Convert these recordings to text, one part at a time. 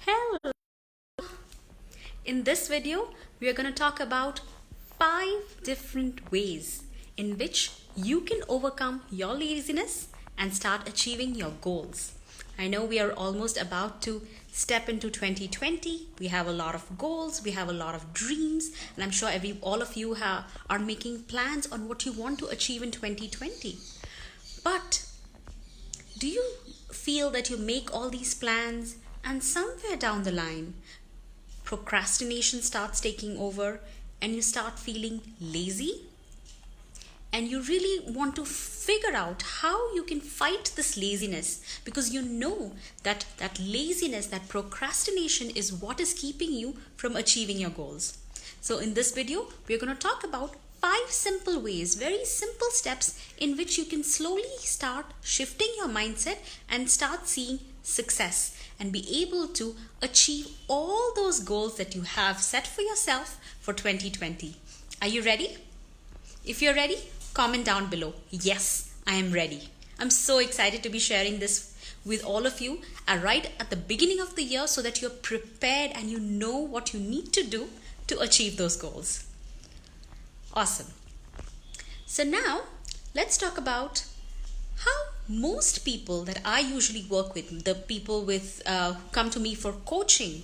Hello! In this video, we are going to talk about 5 different ways in which you can overcome your laziness and start achieving your goals. I know we are almost about to step into 2020. We have a lot of goals, we have a lot of dreams, and I'm sure all of you are making plans on what you want to achieve in 2020. But do you feel that you make all these plans and somewhere down the line, procrastination starts taking over and you start feeling lazy? And you really want to figure out how you can fight this laziness, because you know that laziness, that procrastination is what is keeping you from achieving your goals. So in this video, we're going to talk about 5 simple ways, very simple steps in which you can slowly start shifting your mindset and start seeing success and be able to achieve all those goals that you have set for yourself for 2020. Are you ready? If you're ready, comment down below. Yes, I am ready. I'm so excited to be sharing this with all of you right at the beginning of the year so that you're prepared and you know what you need to do to achieve those goals. Awesome. So now let's talk about how most people that I usually work with, the people who come to me for coaching,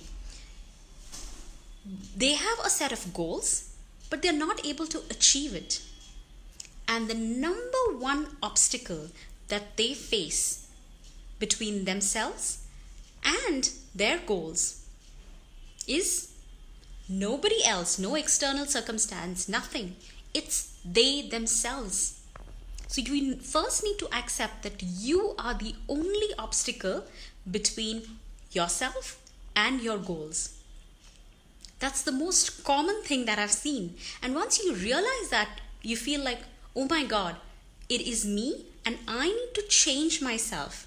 they have a set of goals, but they're not able to achieve it. And the number one obstacle that they face between themselves and their goals is nobody else, no external circumstance, nothing. It's they themselves. So you first need to accept that you are the only obstacle between yourself and your goals. That's the most common thing that I've seen. And once you realize that, you feel like, oh my God, it is me and I need to change myself.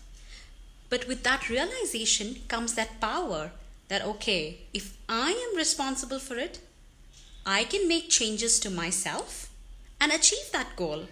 But with that realization comes that power that, okay, if I am responsible for it, I can make changes to myself and achieve that goal.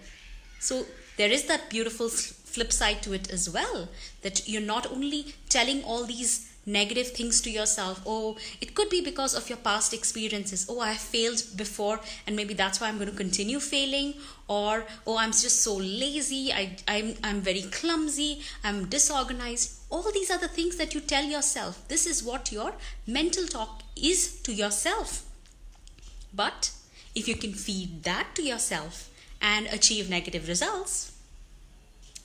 So there is that beautiful flip side to it as well, that you're not only telling all these negative things to yourself. Oh, it could be because of your past experiences. Oh, I failed before and maybe that's why I'm going to continue failing. Or, oh, I'm just so lazy. I'm very clumsy. I'm disorganized. All these are the things that you tell yourself. This is what your mental talk is to yourself. But if you can feed that to yourself and achieve negative results,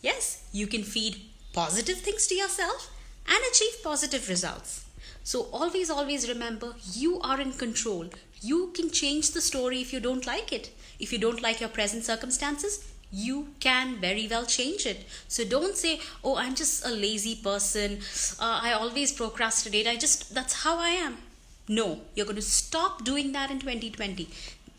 yes, you can feed positive things to yourself and achieve positive results. So always remember, you are in control. You can change the story if you don't like it. If you don't like your present circumstances, you can very well change it. So don't say, oh, I'm just a lazy person. I always procrastinate. That's how I am. No, you're going to stop doing that in 2020.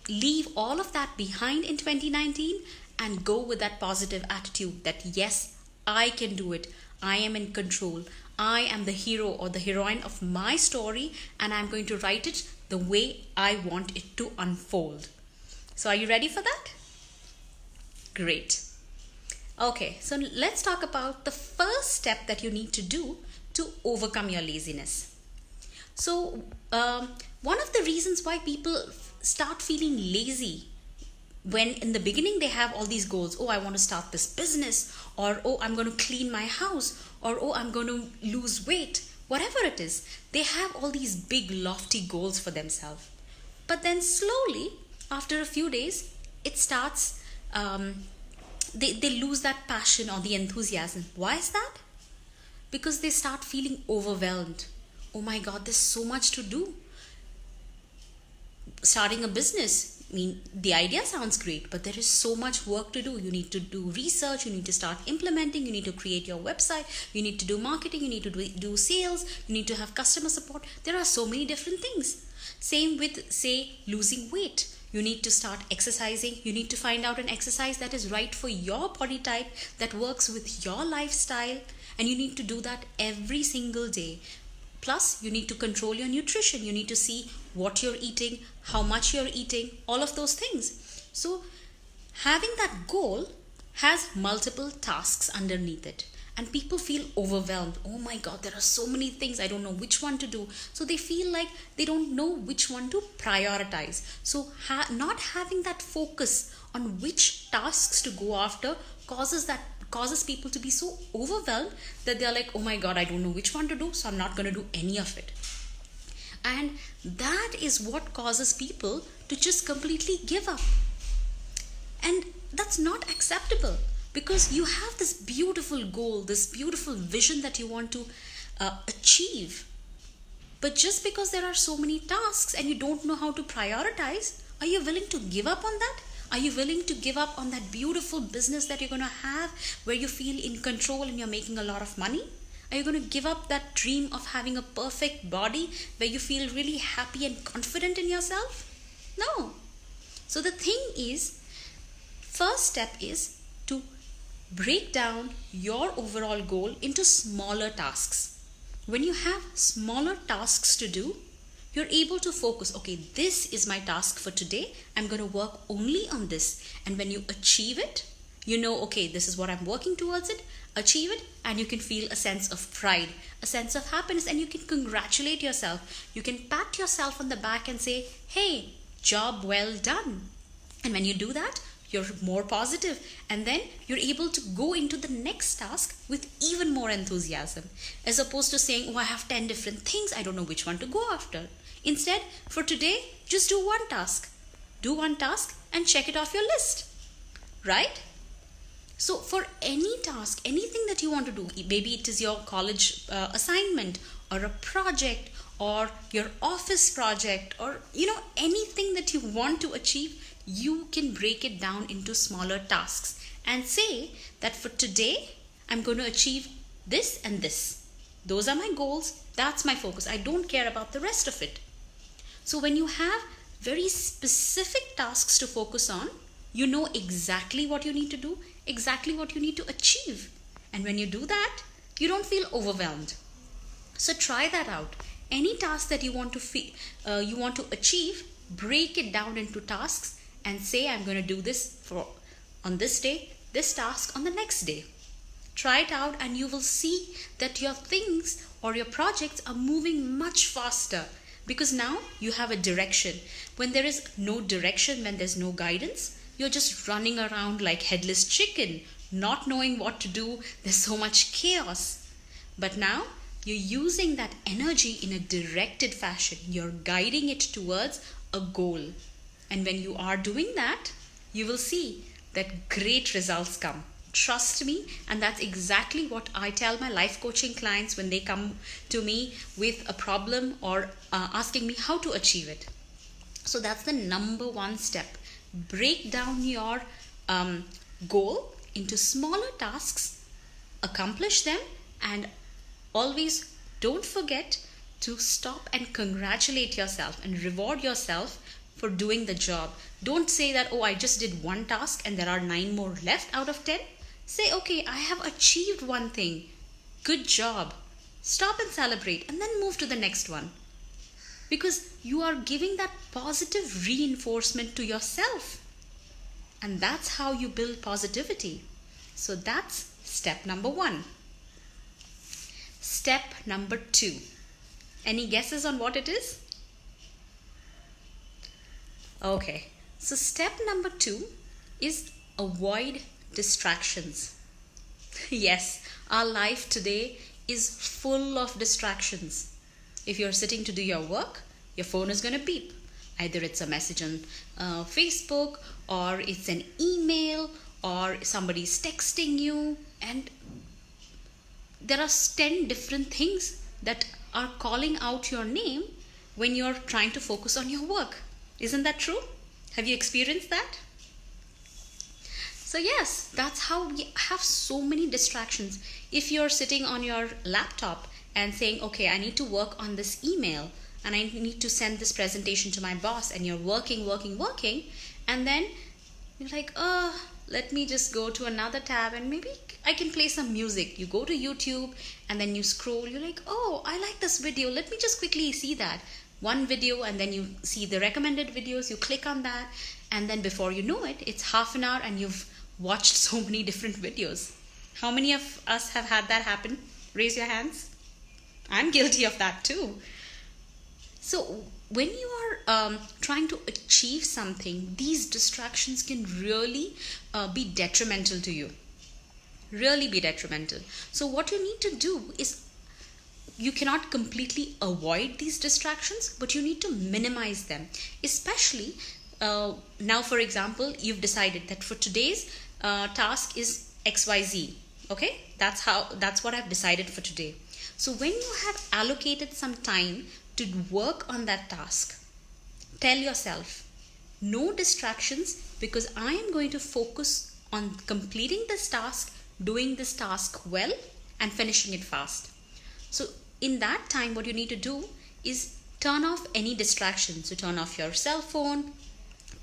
Leave all of that behind in 2019 and go with that positive attitude that yes, I can do it. I am in control. I am the hero or the heroine of my story and I'm going to write it the way I want it to unfold. So are you ready for that? Great. Okay, so let's talk about the first step that you need to do to overcome your laziness. So one of the reasons why people start feeling lazy when in the beginning they have all these goals, oh, I want to start this business, or oh, I'm going to clean my house, or oh, I'm going to lose weight, whatever it is, they have all these big lofty goals for themselves. But then slowly, after a few days, it starts, they lose that passion or the enthusiasm. Why is that? Because they start feeling overwhelmed. Oh my God, there's so much to do. Starting a business, I mean, the idea sounds great, but there is so much work to do. You need to do research, you need to start implementing, you need to create your website, you need to do marketing, you need to do sales, you need to have customer support. There are so many different things. Same with, say, losing weight. You need to start exercising. You need to find out an exercise that is right for your body type, that works with your lifestyle, and you need to do that every single day. Plus, you need to control your nutrition. You need to see what you're eating, how much you're eating, all of those things. So having that goal has multiple tasks underneath it. and people feel overwhelmed. Oh my God, there are so many things, I don't know which one to do. So they feel like they don't know which one to prioritize. So not having that focus on which tasks to go after causes people to be so overwhelmed that they're like, oh my God, I don't know which one to do, so I'm not going to do any of it. And that is what causes people to just completely give up. And that's not acceptable, because you have this beautiful goal, this beautiful vision that you want to achieve. But just because there are so many tasks and you don't know how to prioritize, are you willing to give up on that? Are you willing to give up on that beautiful business that you're going to have, where you feel in control and you're making a lot of money? Are you going to give up that dream of having a perfect body where you feel really happy and confident in yourself? No. So the thing is, first step is to break down your overall goal into smaller tasks. When you have smaller tasks to do, you're able to focus, okay, this is my task for today. I'm going to work only on this. And when you achieve it, you know, okay, this is what I'm working towards it, achieve it, and you can feel a sense of pride, a sense of happiness, and you can congratulate yourself. You can pat yourself on the back and say, hey, job well done. And when you do that, you're more positive, and then you're able to go into the next task with even more enthusiasm, as opposed to saying, oh, I have 10 different things, I don't know which one to go after. Instead, for today, just do one task. Do one task and check it off your list, right? So for any task, anything that you want to do, maybe it is your college assignment or a project or your office project, or anything that you want to achieve, you can break it down into smaller tasks and say that for today, I'm going to achieve this and this. Those are my goals. That's my focus. I don't care about the rest of it. So when you have very specific tasks to focus on, you know exactly what you need to do, exactly what you need to achieve. And when you do that, you don't feel overwhelmed. So try that out. Any task that you want to achieve, break it down into tasks and say, I'm going to do this on this day, this task on the next day. Try it out and you will see that your things or your projects are moving much faster, because now you have a direction. When there is no direction, when there's no guidance, you're just running around like headless chicken, not knowing what to do. There's so much chaos. But now you're using that energy in a directed fashion. You're guiding it towards a goal. And when you are doing that, you will see that great results come. Trust me, and that's exactly what I tell my life coaching clients when they come to me with a problem or asking me how to achieve it. So that's the number one step. Break down your goal into smaller tasks, accomplish them, and always don't forget to stop and congratulate yourself and reward yourself for doing the job. Don't say that, oh, I just did one task and there are 9 more left out of 10. Say, okay, I have achieved one thing. Good job. Stop and celebrate and then move to the next one. Because you are giving that positive reinforcement to yourself. And that's how you build positivity. So that's step number 1. Step number 2. Any guesses on what it is? Okay, so step number 2 is avoid distractions. Yes, our life today is full of distractions. If you're sitting to do your work, your phone is going to beep. Either it's a message on Facebook, or it's an email, or somebody's texting you, and there are 10 different things that are calling out your name when you're trying to focus on your work. Isn't that true? Have you experienced that? So yes, that's how we have so many distractions. If you're sitting on your laptop and saying, okay, I need to work on this email and I need to send this presentation to my boss, and you're working, and then you're like, let me just go to another tab and maybe I can play some music. You go to YouTube and then you scroll. You're like, oh, I like this video. Let me just quickly see that. One video, and then you see the recommended videos. You click on that, and then before you know it, it's half an hour and you've watched so many different videos. How many of us have had that happen? Raise your hands. I'm guilty of that too. So when you are trying to achieve something, these distractions can really be detrimental to you. Really be detrimental. So what you need to do is, you cannot completely avoid these distractions, but you need to minimize them. Especially now, for example, you've decided that for today's task is XYZ. Okay, that's what I've decided for today. So when you have allocated some time to work on that task, tell yourself, no distractions, because I am going to focus on completing this task, doing this task well, and finishing it fast. So in that time, what you need to do is turn off any distractions. So turn off your cell phone,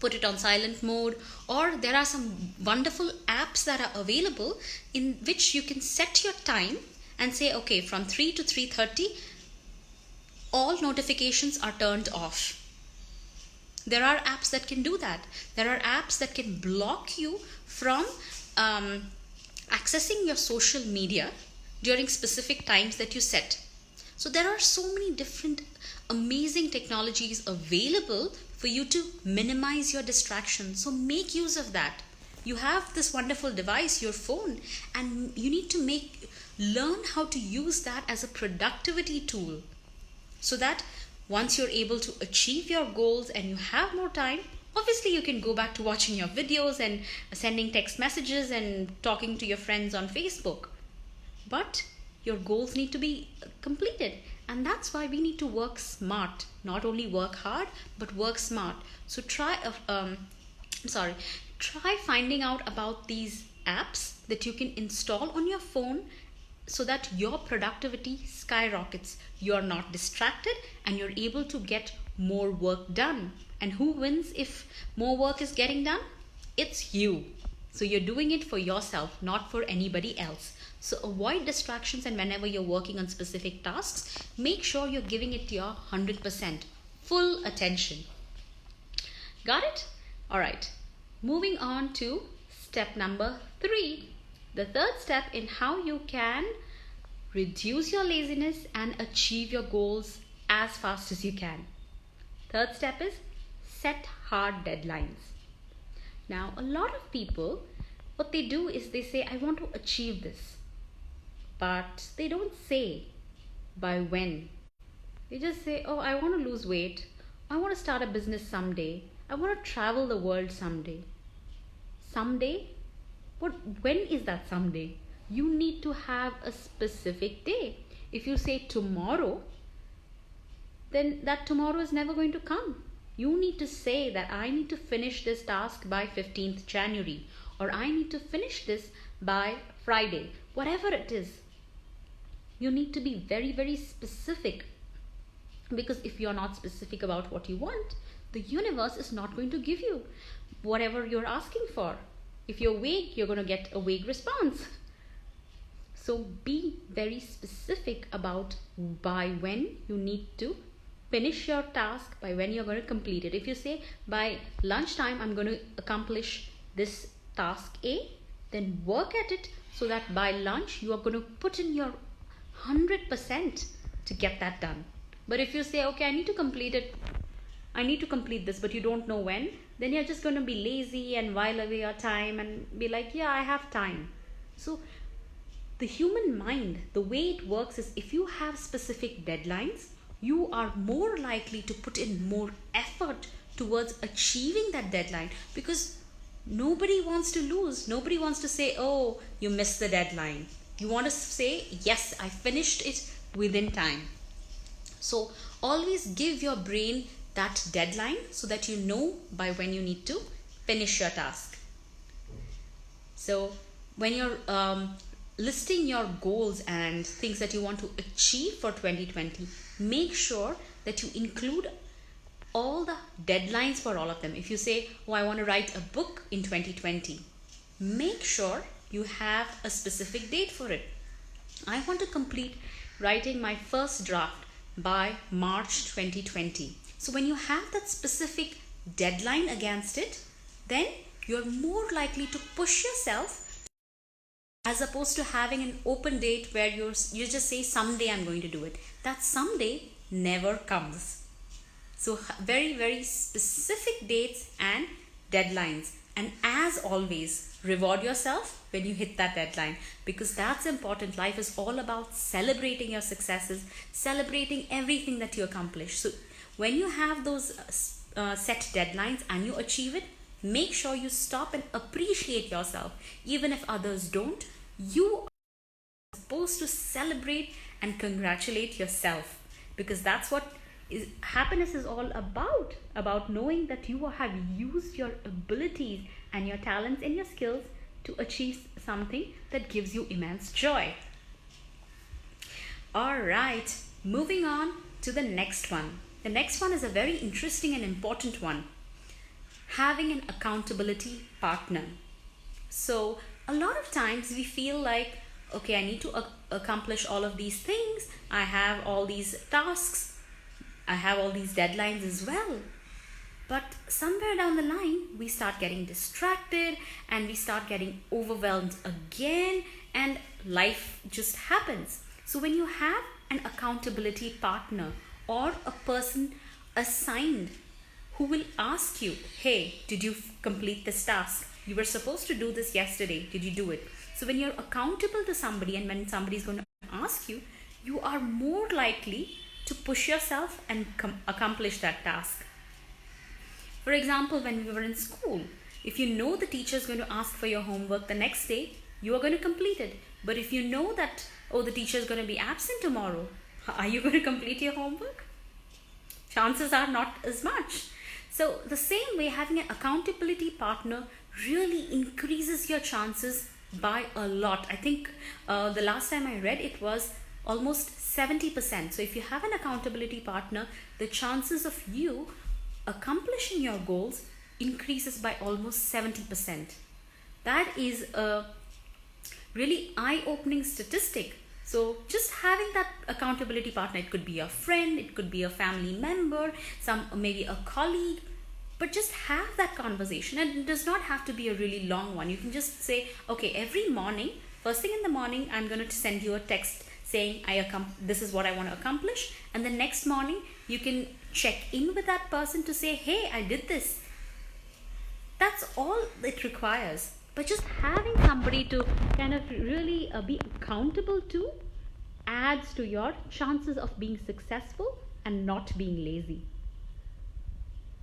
put it on silent mode, or there are some wonderful apps that are available in which you can set your time and say, okay, from 3 to 3:30, all notifications are turned off. There are apps that can do that. There are apps that can block you from accessing your social media during specific times that you set. So there are so many different amazing technologies available for you to minimize your distractions. So make use of that. You have this wonderful device, your phone, and you need to learn how to use that as a productivity tool, so that once you're able to achieve your goals and you have more time, obviously you can go back to watching your videos and sending text messages and talking to your friends on Facebook. But your goals need to be completed, and that's why we need to work smart. Not only work hard, but work smart. So try finding out about these apps that you can install on your phone, so that your productivity skyrockets. You're not distracted and you're able to get more work done. And who wins if more work is getting done? It's you. So you're doing it for yourself, not for anybody else. So avoid distractions, and whenever you're working on specific tasks, make sure you're giving it your 100%, full attention. Got it? All right. Moving on to step number 3. The third step in how you can reduce your laziness and achieve your goals as fast as you can. Third step is set hard deadlines. Now, a lot of people, what they do is they say, I want to achieve this. But they don't say by when. They just say, oh, I want to lose weight. I want to start a business someday. I want to travel the world someday. Someday? When is that someday? You need to have a specific day. If you say tomorrow, then that tomorrow is never going to come. You need to say that I need to finish this task by 15th January, or I need to finish this by Friday, whatever it is. You need to be very, very specific, because if you're not specific about what you want, the universe is not going to give you whatever you're asking for. If you're vague, you're going to get a vague response. So be very specific about by when you need to finish your task, by when you're going to complete it. If you say by lunchtime I'm going to accomplish this task A, then work at it so that by lunch you are going to put in your 100% to get that done. But if you say, okay, I need to complete this, but you don't know when, then you're just going to be lazy and while away your time and be like, yeah, I have time. So the human mind, the way it works is, if you have specific deadlines, you are more likely to put in more effort towards achieving that deadline, because nobody wants to lose. Nobody wants to say, oh, you missed the deadline. You want to say, yes, I finished it within time. So always give your brain that deadline so that you know by when you need to finish your task. So when you're listing your goals and things that you want to achieve for 2020, make sure that you include all the deadlines for all of them. If you say, oh, I want to write a book in 2020, make sure you have a specific date for it. I want to complete writing my first draft by March 2020. So when you have that specific deadline against it, then you're more likely to push yourself as opposed to having an open date where you just say someday I'm going to do it. That someday never comes. So very, very specific dates and deadlines. And as always, reward yourself when you hit that deadline, because that's important. Life is all about celebrating your successes, celebrating everything that you accomplish. So when you have those set deadlines and you achieve it, make sure you stop and appreciate yourself. Even if others don't, you are supposed to celebrate and congratulate yourself, because that's what happiness is all about knowing that you have used your abilities and your talents and your skills to achieve something that gives you immense joy. All right, moving on to the next one. The next one is a very interesting and important one: having an accountability partner. So a lot of times we feel like, okay, I need to accomplish all of these things, I have all these tasks, I have all these deadlines as well. But somewhere down the line, we start getting distracted and we start getting overwhelmed again, and life just happens. So when you have an accountability partner or a person assigned who will ask you, hey, did you complete this task? You were supposed to do this yesterday. Did you do it? So when you're accountable to somebody and when somebody is going to ask you, you are more likely to push yourself and accomplish that task. For example, when we were in school, if you know the teacher is going to ask for your homework the next day, you are going to complete it. But if you know that, oh, the teacher is going to be absent tomorrow, are you going to complete your homework? Chances are not as much. So the same way, having an accountability partner really increases your chances by a lot. I think the last time I read it was almost 70%. So if you have an accountability partner, the chances of you accomplishing your goals increases by almost 70%. That is a really eye-opening statistic. So just having that accountability partner, it could be a friend, it could be a family member, maybe a colleague, but just have that conversation. And it does not have to be a really long one. You can just say, okay, every morning, first thing in the morning, I'm going to send you a text saying this is what I want to accomplish. And the next morning, you can check in with that person to say, hey, I did this. That's all it requires. But just having somebody to kind of really be accountable to adds to your chances of being successful and not being lazy.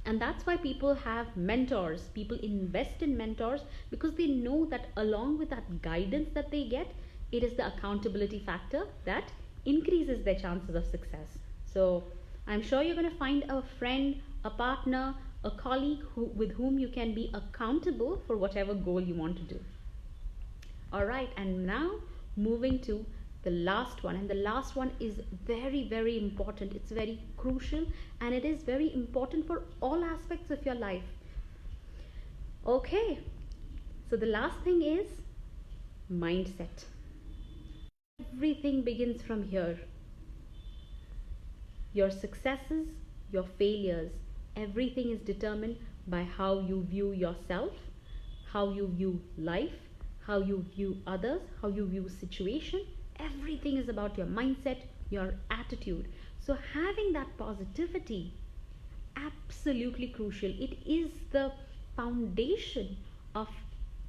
And that's why people have mentors. People invest in mentors because they know that along with that guidance that they get, it is the accountability factor that increases their chances of success. So I'm sure you're going to find a friend, a partner, a colleague with whom you can be accountable for whatever goal you want to do. All right, and now moving to the last one. And the last one is very, very important. It's very crucial and it is very important for all aspects of your life. Okay, so the last thing is mindset. Everything begins from here. Your successes, your failures, everything is determined by how you view yourself, how you view life, how you view others, how you view situation. Everything is about your mindset, your attitude. So having that positivity, absolutely crucial. It is the foundation of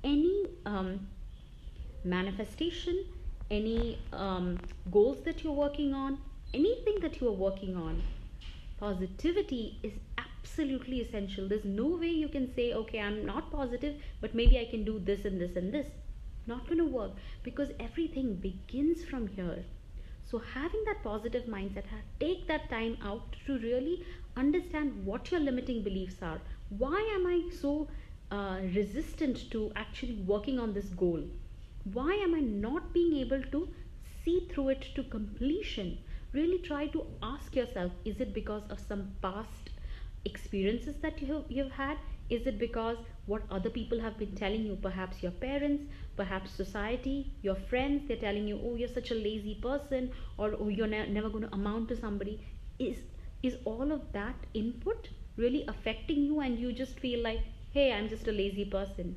any manifestation, any goals that you're working on, anything that you are working on. Positivity is absolutely essential. There's no way you can say, okay, I'm not positive, but maybe I can do this and this and this. Not going to work, because everything begins from here. So having that positive mindset, take that time out to really understand what your limiting beliefs are. Why am I so resistant to actually working on this goal? Why am I not being able to see through it to completion? Really try to ask yourself, is it because of some past experiences that you've had? Is it because what other people have been telling you, perhaps your parents, perhaps society, your friends, they're telling you, oh, you're such a lazy person, or oh, you're never going to amount to somebody. Is all of that input really affecting you and you just feel like, hey, I'm just a lazy person?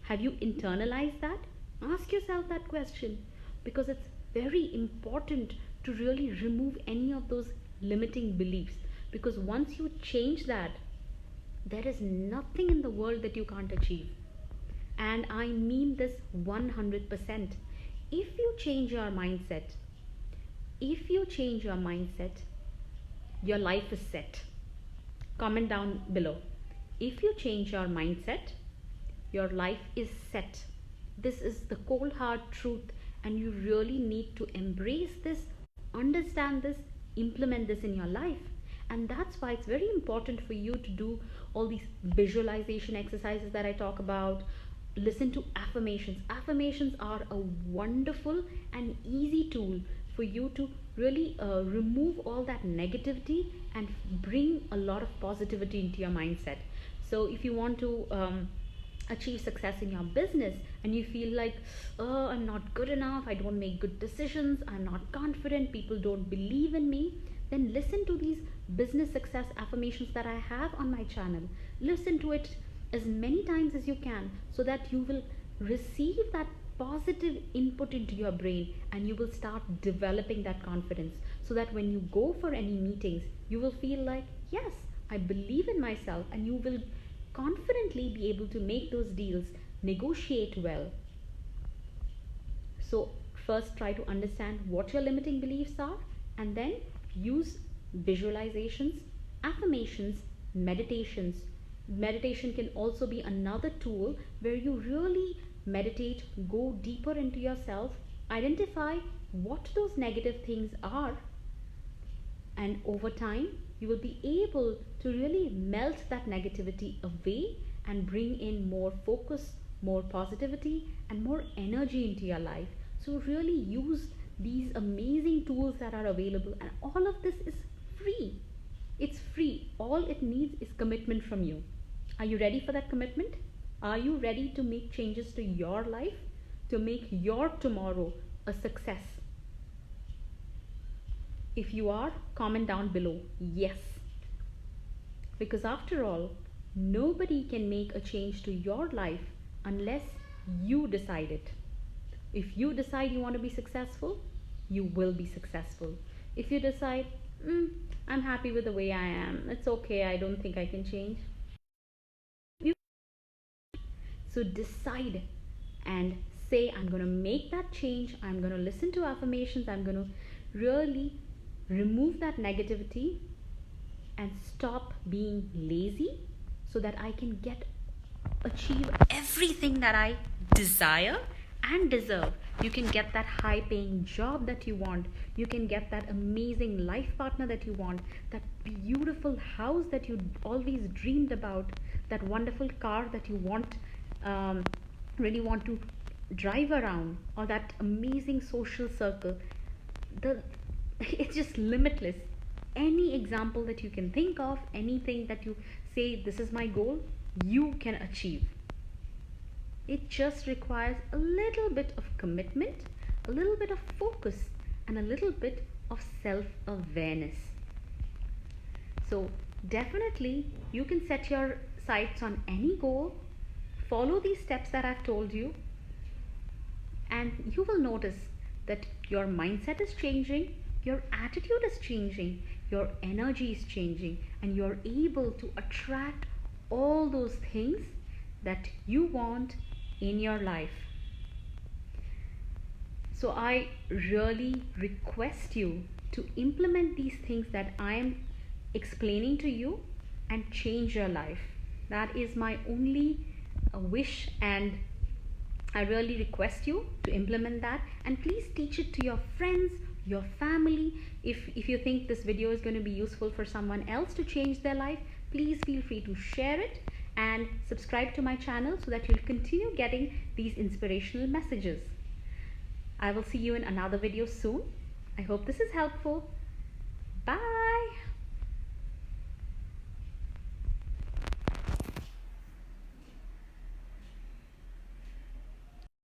Have you internalized that? Ask yourself that question, because it's very important to really remove any of those limiting beliefs. Because once you change that, there is nothing in the world that you can't achieve. And I mean this 100%. If you change your mindset, if you change your mindset, your life is set. Comment down below. If you change your mindset, your life is set. This is the cold hard truth, and you really need to embrace this, understand this, implement this in your life. And that's why it's very important for you to do all these visualization exercises that I talk about. Listen to affirmations. Affirmations are a wonderful and easy tool for you to really remove all that negativity and bring a lot of positivity into your mindset. So if you want to achieve success in your business and you feel like, oh, I'm not good enough, I don't make good decisions, I'm not confident, people don't believe in me, then listen to these business success affirmations that I have on my channel. Listen to it as many times as you can, so that you will receive that positive input into your brain, and you will start developing that confidence, so that when you go for any meetings, you will feel like, yes, I believe in myself, and you will confidently be able to make those deals, negotiate well. So first, try to understand what your limiting beliefs are, and then use visualizations, affirmations, meditations. Meditation can also be another tool where you really meditate, go deeper into yourself, identify what those negative things are, and over time you will be able to really melt that negativity away and bring in more focus, more positivity, and more energy into your life. So really use these amazing tools that are available, and all of this is free. It's free. All it needs is commitment from you. Are you ready for that commitment? Are you ready to make changes to your life, to make your tomorrow a success? If you are, comment down below, yes. Because after all, nobody can make a change to your life unless you decide it. If you decide you want to be successful, you will be successful. If you decide, I'm happy with the way I am, it's okay, I don't think I can change. So decide and say, I'm going to make that change. I'm going to listen to affirmations. I'm going to really remove that negativity and stop being lazy, so that I can achieve everything that I desire and deserve. You can get that high paying job that you want. You can get that amazing life partner that you want, that beautiful house that you always dreamed about, that wonderful car that you really want to drive around, or that amazing social circle. It's just limitless. Any example that you can think of, anything that you say, this is my goal, you can achieve. It just requires a little bit of commitment, a little bit of focus, and a little bit of self-awareness. So definitely you can set your sights on any goal, follow these steps that I've told you, and you will notice that your mindset is changing, your attitude is changing, your energy is changing, and you're able to attract all those things that you want in your life. So I really request you to implement these things that I am explaining to you and change your life. That is my only wish, and I really request you to implement that, and please teach it to your friends, your family. If you think this video is going to be useful for someone else to change their life, please feel free to share it and subscribe to my channel, so that you'll continue getting these inspirational messages. I will see you in another video soon. I hope this is helpful. Bye.